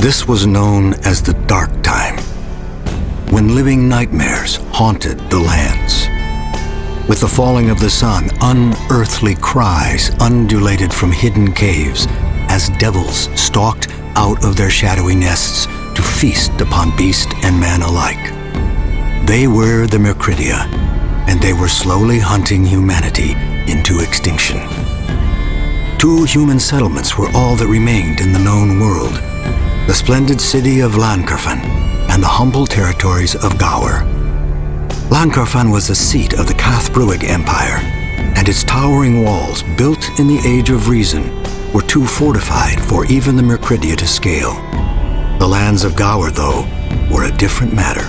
This was known as the Dark Time, when living nightmares haunted the lands. With the falling of the sun, unearthly cries undulated from hidden caves as devils stalked out of their shadowy nests to feast upon beast and man alike. They were the Mercridia, and they were slowly hunting humanity into extinction. 2 human settlements were all that remained in the known world: the splendid city of Lankarfan and the humble territories of Gower. Lankarfan was the seat of the Cathbruig Empire, and its towering walls, built in the Age of Reason, were too fortified for even the Mercridia to scale. The lands of Gower, though, were a different matter.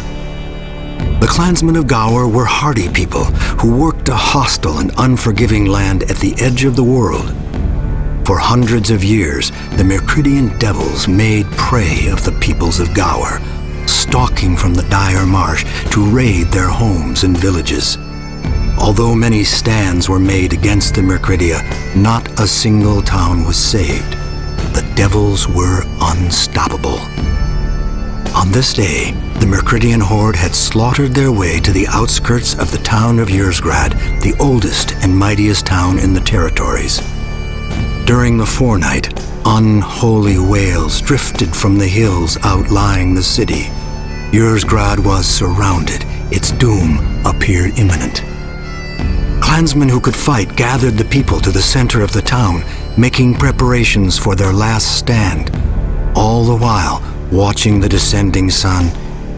The clansmen of Gower were hardy people who worked a hostile and unforgiving land at the edge of the world. For hundreds of years, the Mercridian devils made prey of the peoples of Gower, stalking from the dire marsh to raid their homes and villages. Although many stands were made against the Mercridia, not a single town was saved. The devils were unstoppable. On this day, the Mercridian horde had slaughtered their way to the outskirts of the town of Yersgrad, the oldest and mightiest town in the territories. During the forenight, unholy wails drifted from the hills outlying the city. Yersgrad was surrounded. Its doom appeared imminent. Clansmen who could fight gathered the people to the center of the town, making preparations for their last stand, all the while watching the descending sun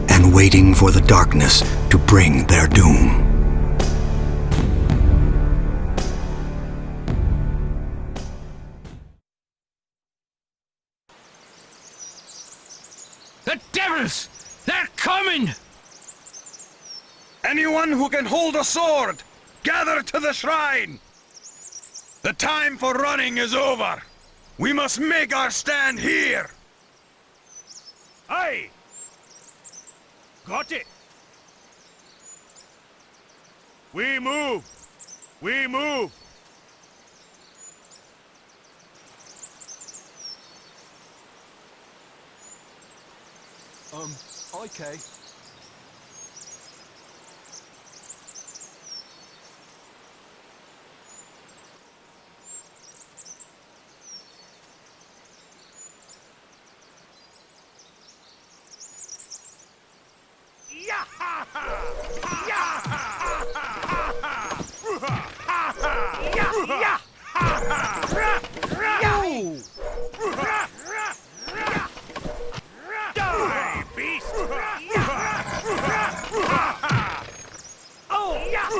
and waiting for the darkness to bring their doom. The devils! They're coming! Anyone who can hold a sword, gather to the shrine! The time for running is over. We must make our stand here! Aye! Got it! We move! We move! Okay.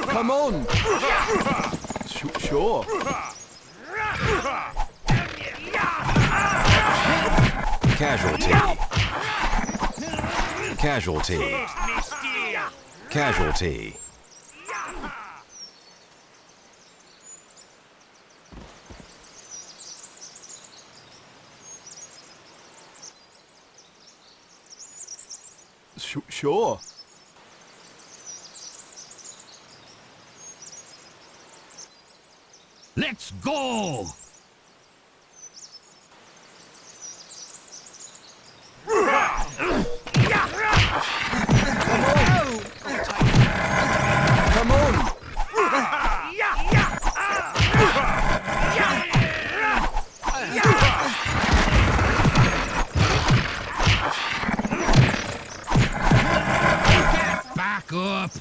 Come on! Sure. Casualty. Casualty. Casualty. Sure. Let's go! Come on! Back up!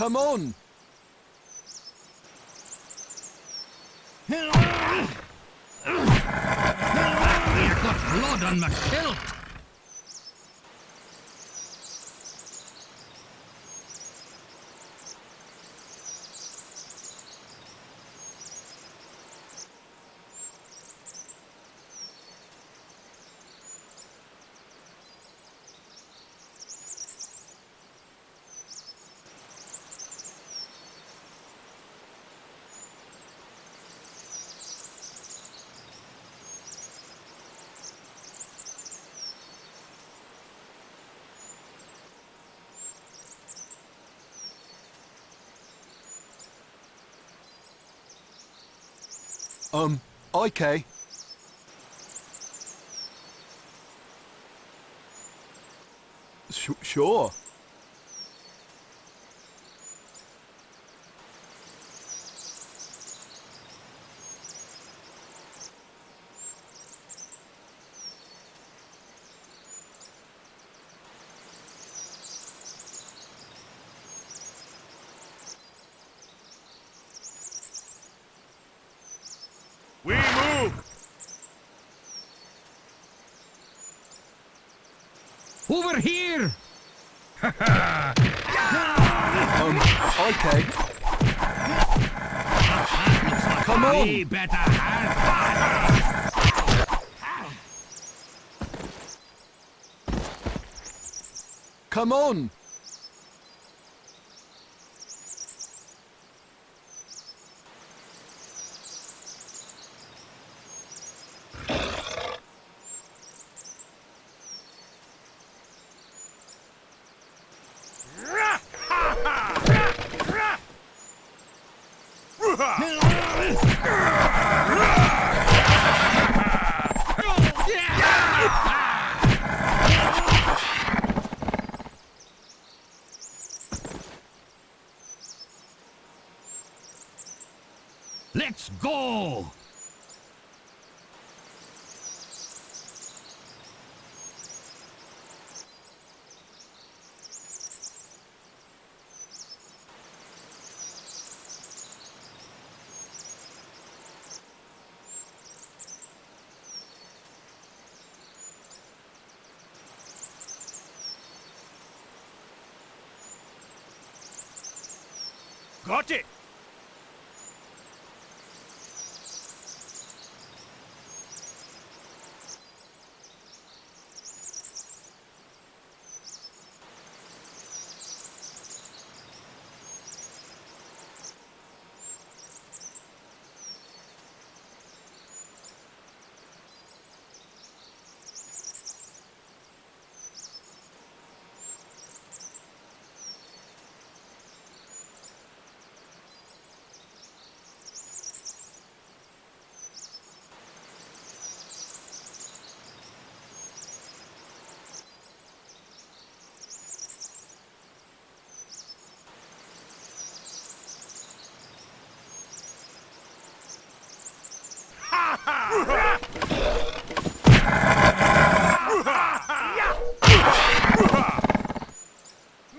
Come on. You've got blood on my kilt. Okay. Sure. We move! Over here! Okay. Come on. We better have Come on. Let's go! Got it!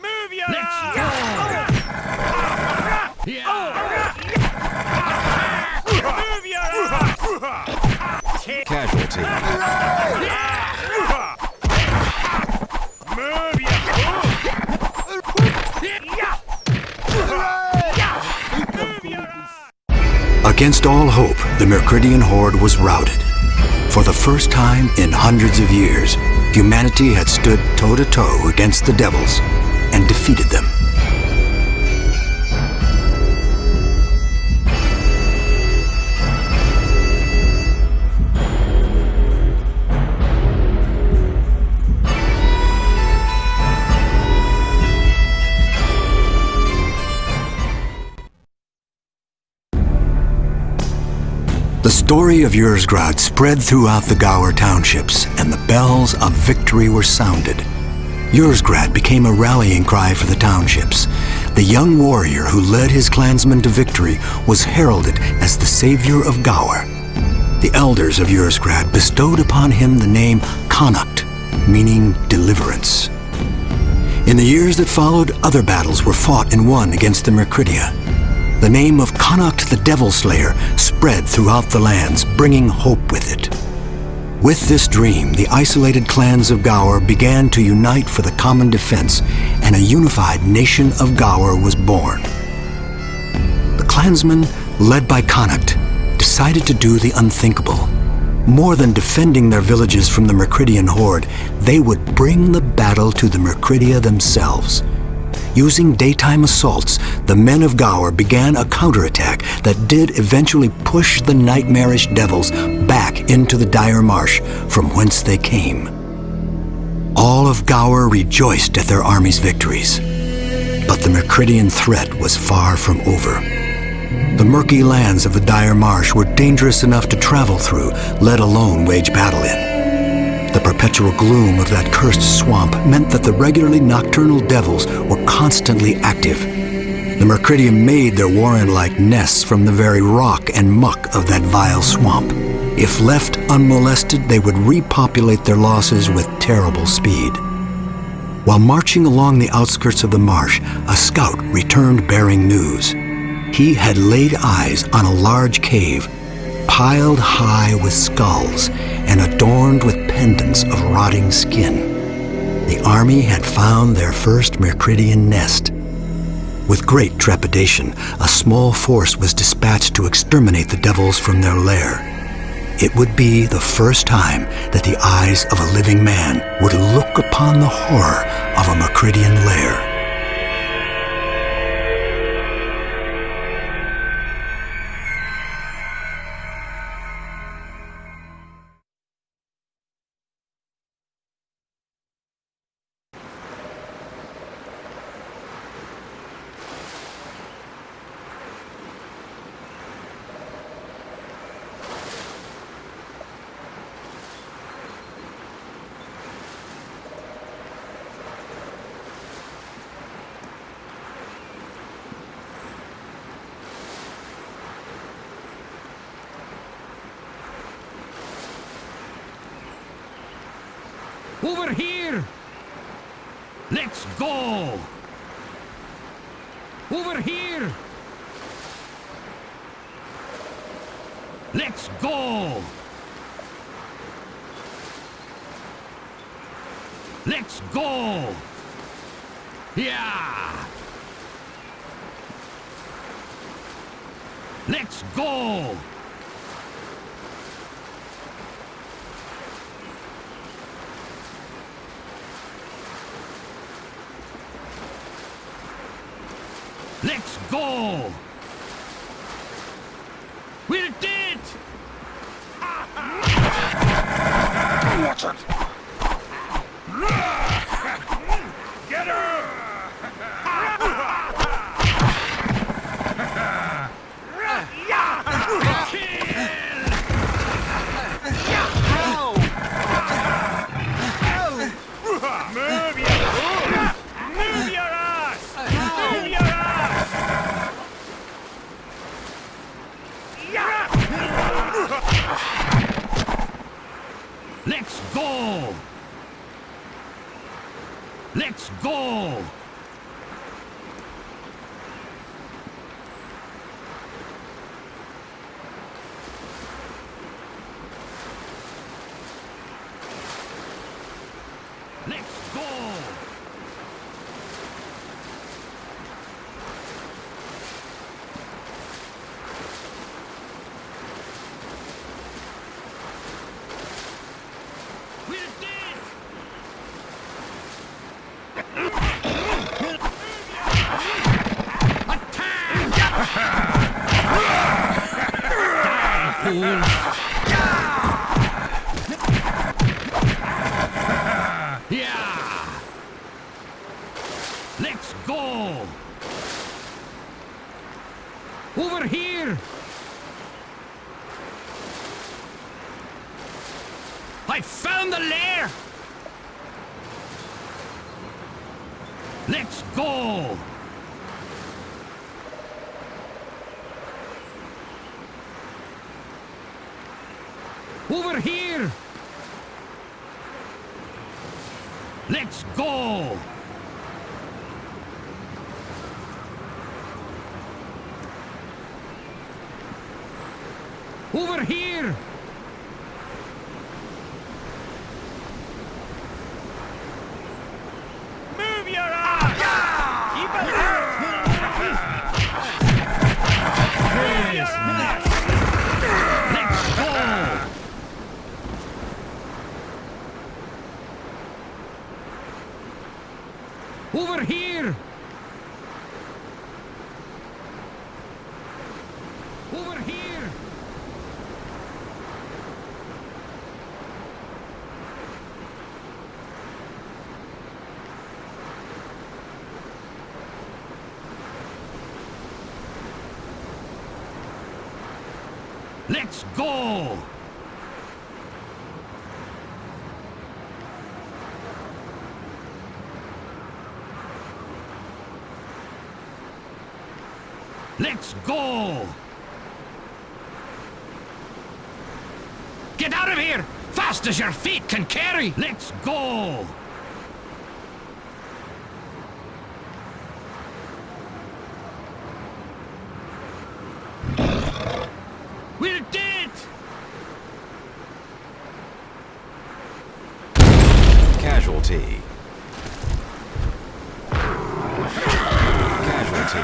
Move your Let's ass! go! Yeah! Move your ass! Casualty. Move your Move your ass! Against all hope, the Mercridian horde was routed. For the first time in hundreds of years, humanity had stood toe-to-toe against the devils and defeated them. The story of Ursgrad spread throughout the Gower townships, and the bells of victory were sounded. Ursgrad became a rallying cry for the townships. The young warrior who led his clansmen to victory was heralded as the savior of Gower. The elders of Ursgrad bestowed upon him the name Connacht, meaning deliverance. In the years that followed, other battles were fought and won against the Mercridia. The name of Connacht the Devil Slayer spread throughout the lands, bringing hope with it. With this dream, the isolated clans of Gower began to unite for the common defense, and a unified nation of Gower was born. The clansmen, led by Connacht, decided to do the unthinkable. More than defending their villages from the Mercridian horde, they would bring the battle to the Mercridia themselves. Using daytime assaults, the men of Gower began a counterattack that did eventually push the nightmarish devils back into the dire marsh from whence they came. All of Gower rejoiced at their army's victories, but the Mercridian threat was far from over. The murky lands of the dire marsh were dangerous enough to travel through, let alone wage battle in. The perpetual gloom of that cursed swamp meant that the regularly nocturnal devils were constantly active. The Mercridia made their warren-like nests from the very rock and muck of that vile swamp. If left unmolested, they would repopulate their losses with terrible speed. While marching along the outskirts of the marsh, a scout returned bearing news. He had laid eyes on a large cave, piled high with skulls and adorned with pendants of rotting skin. The army had found their first Mercridian nest. With great trepidation, a small force was dispatched to exterminate the devils from their lair. It would be the first time that the eyes of a living man would look upon the horror of a Mercridian lair. Over here! Let's go! Over here! Let's go! Let's go! Yeah! Let's go! Let's go! We're dead! Watch it! Get her! Move your ass! Move your ass! Let's go! Let's go! Let's go! We're dead! Attack! Die, fool! Yeah! Let's go! Over here! I found the lair! Let's go! Over here! Let's go! Over here! Move your ass! Keep it out! Move your ass! Let's go! Over here! Over here! Let's go! Let's go! Get out of here! Fast as your feet can carry! Let's go! We're dead! Casualty. Casualty.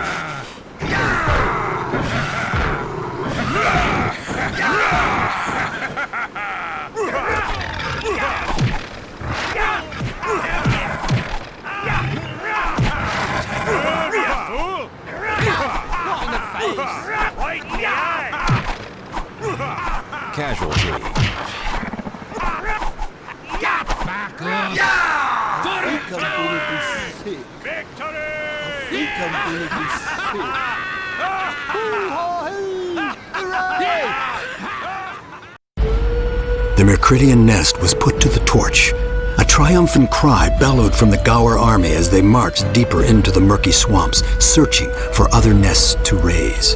Right in the eye! Casualty. Back up! I'm gonna be sick. Victory! I think I'm gonna be sick. Hoo-ha-hoo! Hooray! The Mercridian nest was put to the torch. A triumphant cry bellowed from the Gower army as they marched deeper into the murky swamps, searching for other nests to raise.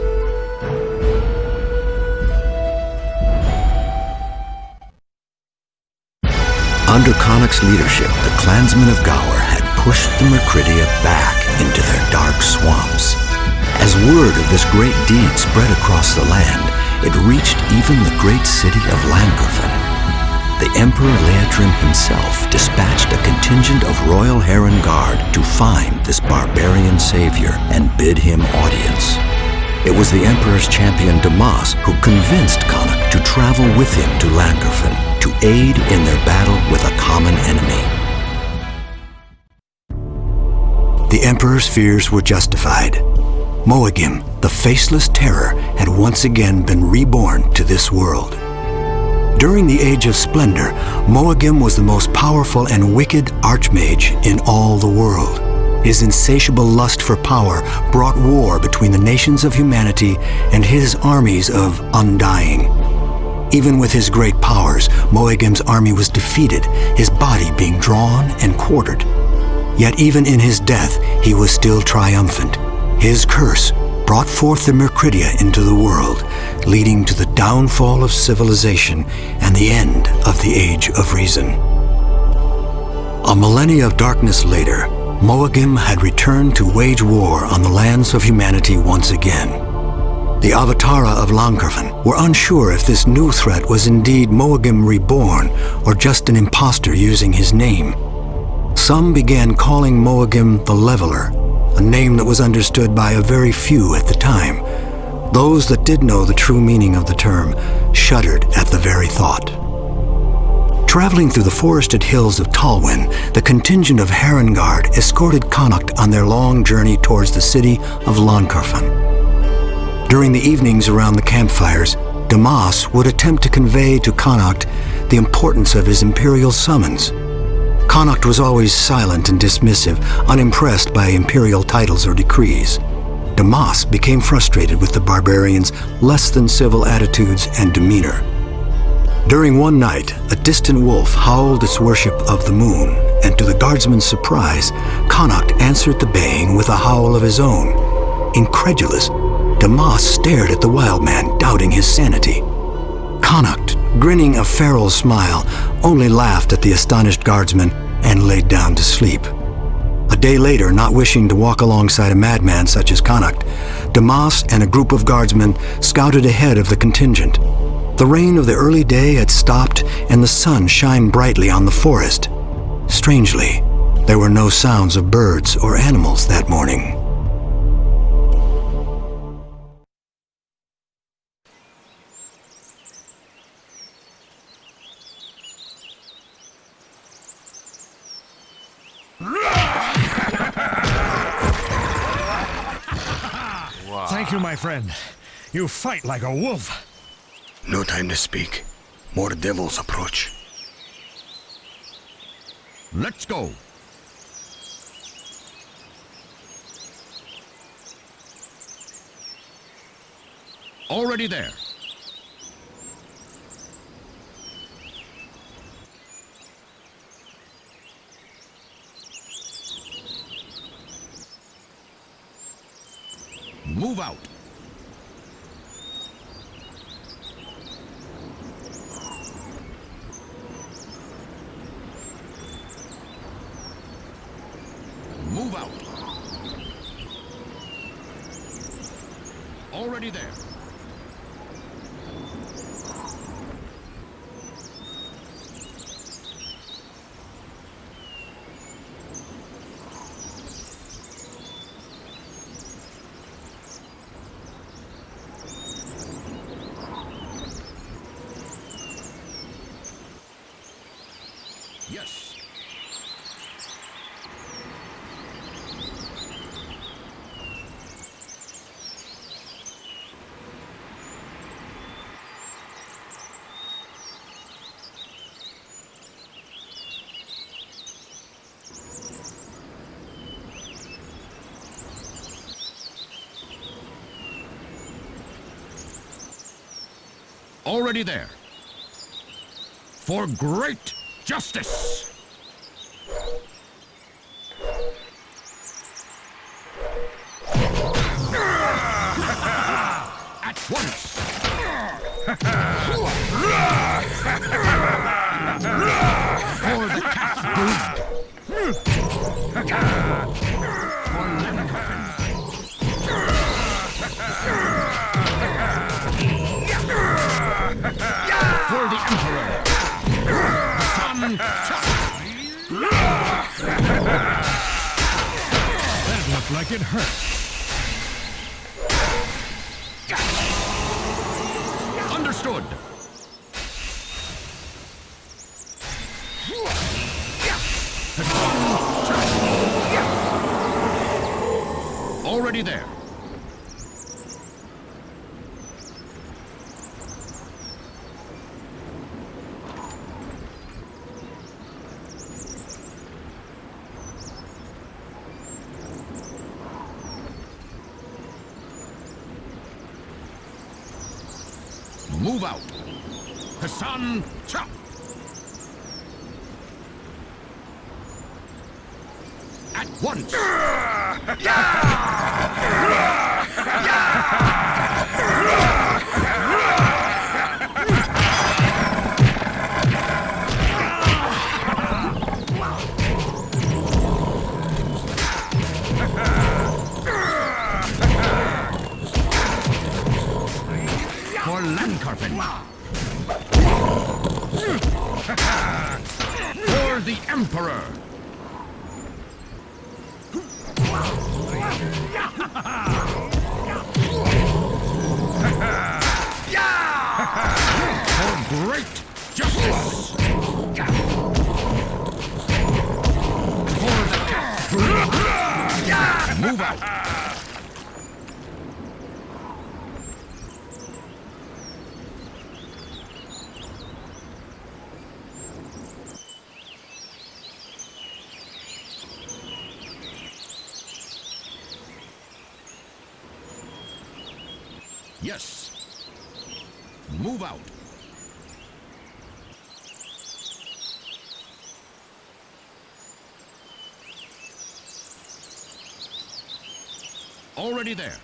Under Connacht's leadership, the clansmen of Gower had pushed the Mercridia back into their dark swamps. As word of this great deed spread across the land, it reached even the great city of Lankerfen. The Emperor Leitrim himself dispatched a contingent of Royal Heron Guard to find this barbarian savior and bid him audience. It was the Emperor's champion Damas who convinced Connacht to travel with him to Lankerfen to aid in their battle with a common enemy. The Emperor's fears were justified. Moagim, the faceless terror, had once again been reborn to this world. During the Age of Splendor, Moagim was the most powerful and wicked archmage in all the world. His insatiable lust for power brought war between the nations of humanity and his armies of undying. Even with his great powers, Moagim's army was defeated, his body being drawn and quartered. Yet even in his death, he was still triumphant. His curse brought forth the Mercridia into the world, leading to the downfall of civilization and the end of the Age of Reason. A millennia of darkness later, Moagim had returned to wage war on the lands of humanity once again. The Avatara of Lankerfen were unsure if this new threat was indeed Moagim reborn or just an impostor using his name. Some began calling Moagim the Leveler, a name that was understood by a very few at the time. Those that did know the true meaning of the term shuddered at the very thought. Traveling through the forested hills of Talwyn, the contingent of Heron Guard escorted Connacht on their long journey towards the city of Lankerfen. During the evenings around the campfires, Damas would attempt to convey to Connacht the importance of his imperial summons. Connacht was always silent and dismissive, unimpressed by imperial titles or decrees. Damas became frustrated with the barbarians' less-than-civil attitudes and demeanor. During one night, a distant wolf howled its worship of the moon, and to the guardsman's surprise, Connacht answered the baying with a howl of his own. Incredulous, Damas stared at the wild man, doubting his sanity. Connacht, grinning a feral smile, only laughed at the astonished guardsman and laid down to sleep. A day later, not wishing to walk alongside a madman such as Connacht, Damas and a group of guardsmen scouted ahead of the contingent. The rain of the early day had stopped, and the sun shined brightly on the forest. Strangely, there were no sounds of birds or animals that morning. Thank you, my friend. You fight like a wolf. No time to speak. More devils approach. Let's go. Already there. Move out. Move out. Already there. Yes. Already there. For great justice. At once. For the cat's blood. For Lencoffin. For the Emperor. Son. That looked like it hurt. Understood. Already there. Move out. Hassan Chop. At once. For Lencoffin. For the Emperor. For great justice. For the cat's blood. Move out. Yes. Move out. Already there.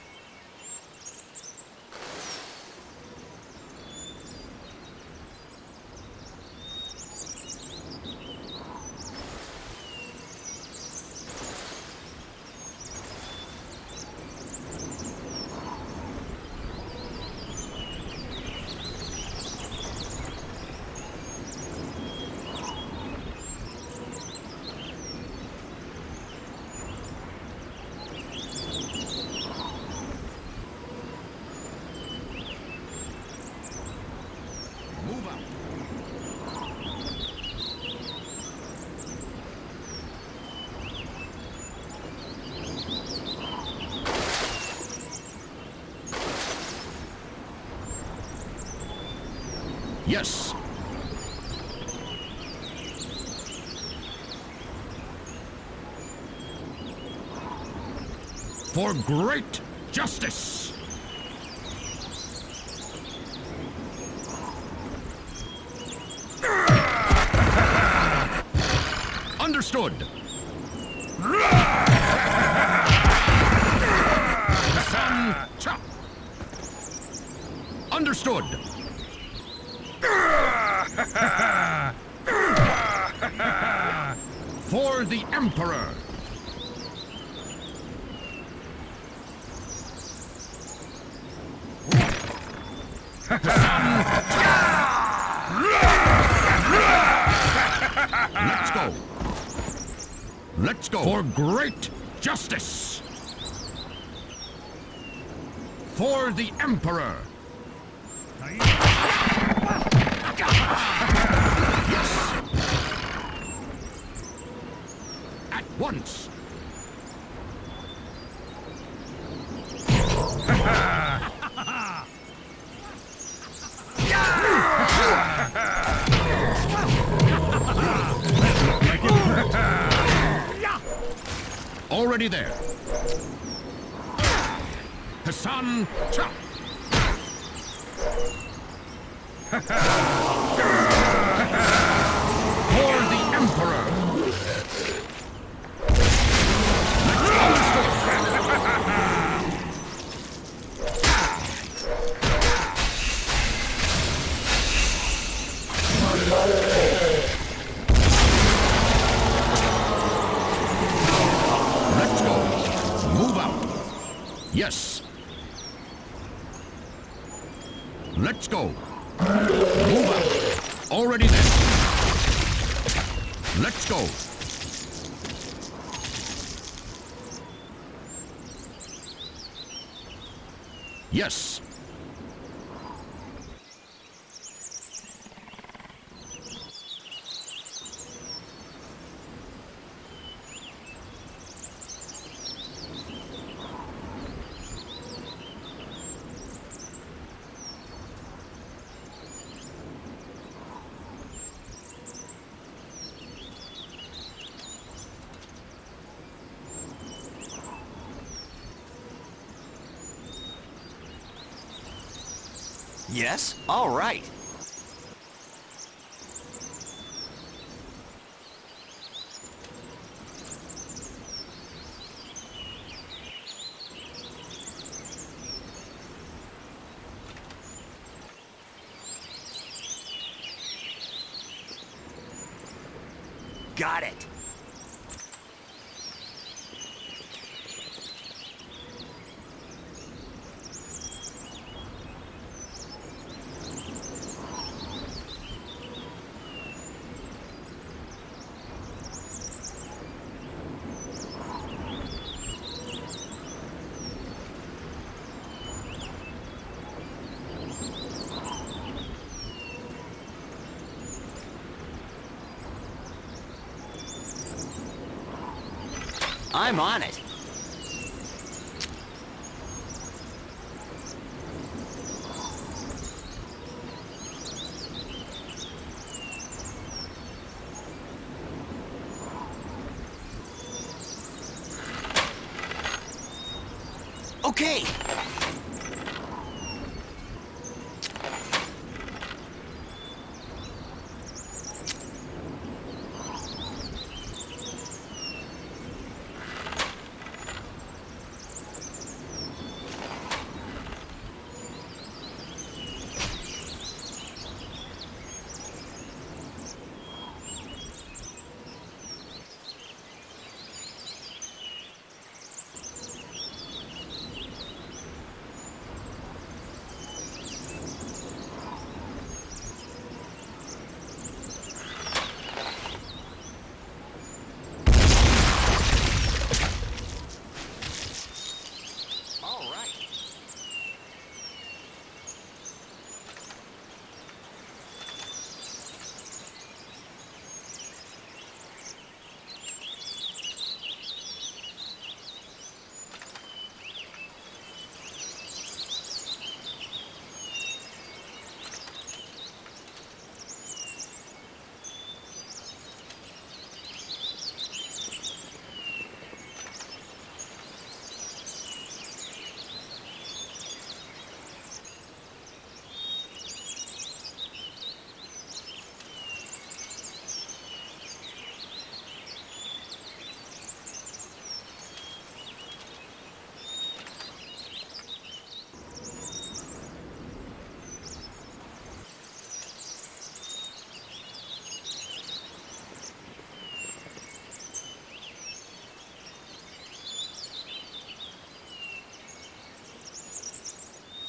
Yes. For great justice. Understood. Sun chop. Understood. For the Emperor. Let's go. Let's go. For great justice. For the Emperor. Yes. At once. Already there. Hassan Chop. For the Emperor. Let's go. Move out. Yes. Let's go. Move out. Already there. Let's go. Yes. Yes? All right. Got it. I'm on it. Okay.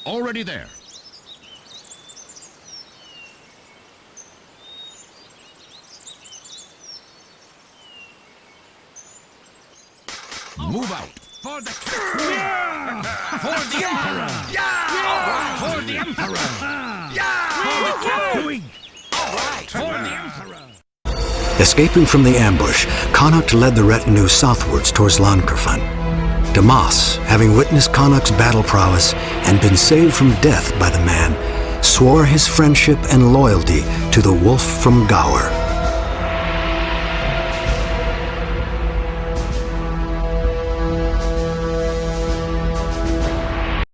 already there. Move out. For the... For the Emperor! For the Emperor! Doing. For the Emperor! Escaping from the ambush, Connacht led the retinue southwards towards Lankerfan. Damas, having witnessed Connacht's battle prowess and been saved from death by the man, swore his friendship and loyalty to the wolf from Gower.